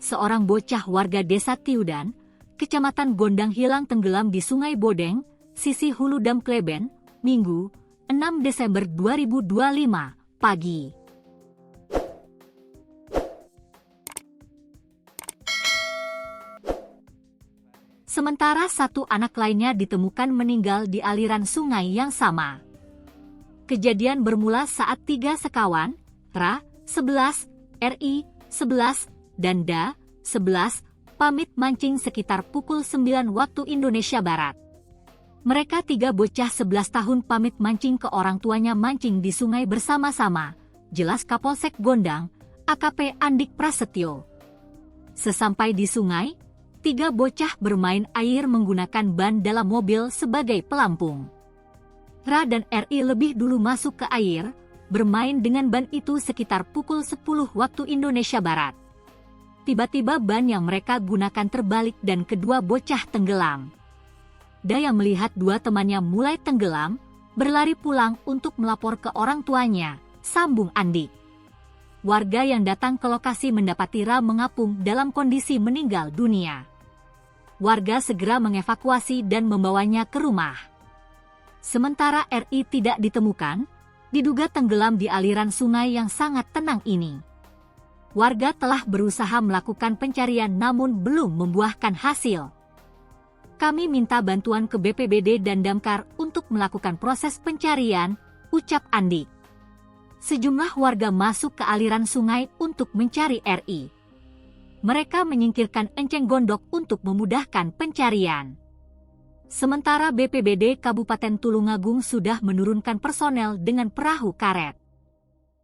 seorang bocah warga desa Tiudan, Kecamatan Gondang hilang tenggelam di Sungai Bodeng, sisi Hulu Dam Kleben, Minggu, 6 Desember 2025, pagi. Sementara satu anak lainnya ditemukan meninggal di aliran sungai yang sama. Kejadian bermula saat 3 sekawan, Ra, 11, Ri, 11, dan Da, 11, pamit mancing sekitar pukul 9 waktu Indonesia Barat. Mereka 3 bocah 11 tahun pamit mancing ke orang tuanya mancing di sungai bersama-sama, jelas Kapolsek Gondang, AKP Andik Prasetyo. Sesampai di sungai, 3 bocah bermain air menggunakan ban dalam mobil sebagai pelampung. Ra dan Ri lebih dulu masuk ke air, bermain dengan ban itu sekitar pukul 10 waktu Indonesia Barat. Tiba-tiba ban yang mereka gunakan terbalik dan kedua bocah tenggelam. Da yang melihat 2 temannya mulai tenggelam, berlari pulang untuk melapor ke orang tuanya, sambung Andik. Warga yang datang ke lokasi mendapati Ra mengapung dalam kondisi meninggal dunia. Warga segera mengevakuasi dan membawanya ke rumah. Sementara Ri tidak ditemukan, diduga tenggelam di aliran sungai yang sangat tenang ini. Warga telah berusaha melakukan pencarian namun belum membuahkan hasil. Kami minta bantuan ke BPBD dan Damkar untuk melakukan proses pencarian, ucap Andik. Sejumlah warga masuk ke aliran sungai untuk mencari Ri. Mereka menyingkirkan enceng gondok untuk memudahkan pencarian. Sementara BPBD Kabupaten Tulungagung sudah menurunkan personel dengan perahu karet.